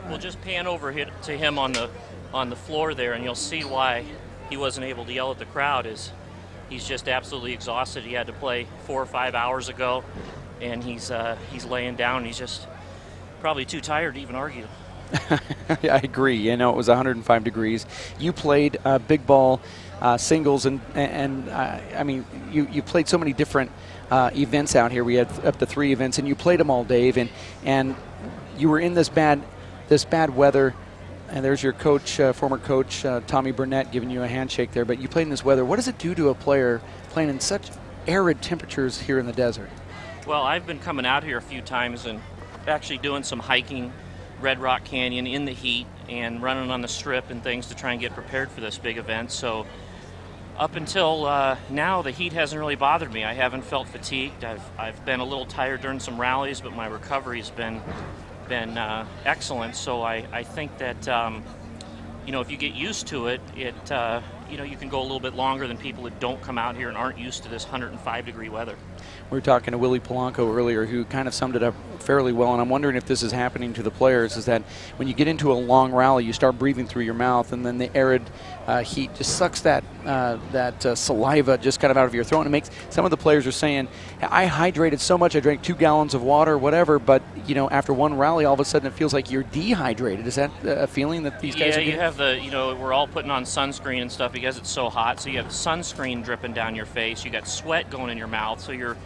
We'll just pan over to him on the floor there, and you'll see why he wasn't able to yell at the crowd. He's just absolutely exhausted. He had to play 4 or 5 hours ago, and he's laying down. He's just probably too tired to even argue. Yeah, I agree. You know, it was 105 degrees. You played big ball singles, and I mean, you played so many different events out here. We had up to 3 events, and you played them all, Dave. And you were in this bad weather. And there's your coach, former coach, Tommy Burnett, giving you a handshake there. But you played in this weather. What does it do to a player playing in such arid temperatures here in the desert? Well, I've been coming out here a few times and actually doing some hiking Red Rock Canyon in the heat and running on the strip and things to try and get prepared for this big event. So up until now, the heat hasn't really bothered me. I haven't felt fatigued. I've been a little tired during some rallies, but my recovery's been excellent. So I think that you know, if you get used to it, you know, you can go a little bit longer than people that don't come out here and aren't used to this 105-degree weather. We were talking to Willie Polanco earlier, who kind of summed it up fairly well, and I'm wondering if this is happening to the players, is that when you get into a long rally, you start breathing through your mouth, and then the arid heat just sucks that saliva just kind of out of your throat. And it makes, some of the players are saying, I hydrated so much, I drank 2 gallons of water, whatever, but you know, after one rally, all of a sudden it feels like you're dehydrated. Is that a feeling that these guys are getting? Yeah, you have you know, we're all putting on sunscreen and stuff because it's so hot, so you have sunscreen dripping down your face, you got sweat going in your mouth, so you're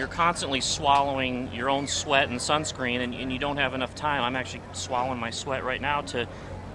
constantly swallowing your own sweat and sunscreen, and you don't have enough time. I'm actually swallowing my sweat right now to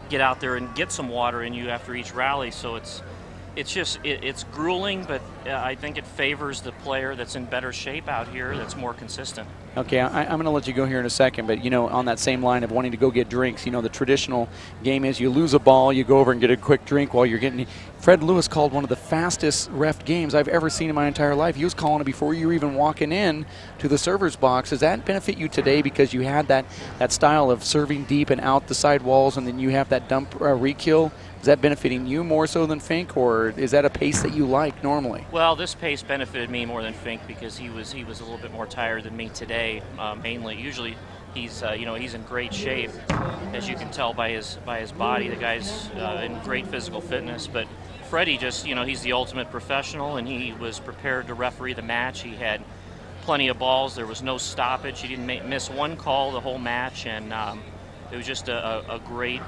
get out there and get some water in you after each rally. So it's grueling, but I think it favors the player that's in better shape out here, that's more consistent. Okay, I'm going to let you go here in a second, but you know, on that same line of wanting to go get drinks, you know, the traditional game is you lose a ball, you go over and get a quick drink while you're getting. Fred Lewis called one of the fastest ref games I've ever seen in my entire life. He was calling it before you were even walking in to the server's box. Does that benefit you today because you had that style of serving deep and out the side walls, and then you have that dump re-kill? Is that benefiting you more so than Fink, or is that a pace that you like normally? Well, this pace benefited me more than Fink because he was a little bit more tired than me today, mainly. Usually he's you know, he's in great shape, as you can tell by his body. The guy's in great physical fitness, but Freddie just, you know, he's the ultimate professional, and he was prepared to referee the match. He had plenty of balls. There was no stoppage. He didn't miss one call the whole match, and it was just a great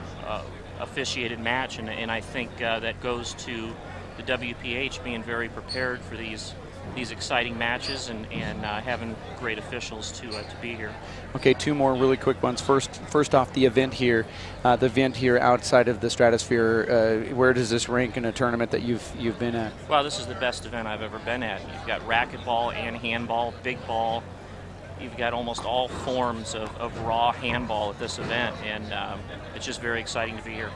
officiated match, and I think that goes to the WPH being very prepared for these exciting matches and having great officials to be here. Okay, 2 more really quick ones. First off, the event here outside of the Stratosphere. Where does this rank in a tournament that you've been at? Well, this is the best event I've ever been at. You've got racquetball and handball, big ball. You've got almost all forms of raw handball at this event, and it's just very exciting to be here.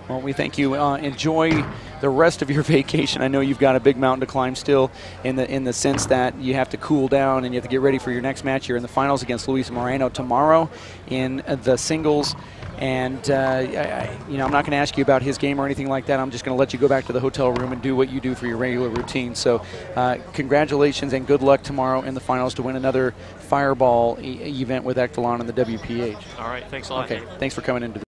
Well, we thank you. Enjoy the rest of your vacation. I know you've got a big mountain to climb still, in the sense that you have to cool down and you have to get ready for your next match. You're in the finals against Luis Moreno tomorrow in the singles. And you know, I'm not going to ask you about his game or anything like that. I'm just going to let you go back to the hotel room and do what you do for your regular routine. So congratulations and good luck tomorrow in the finals to win another Fireball event with Echelon and the WPH. All right, thanks a lot. Okay, thanks for coming in.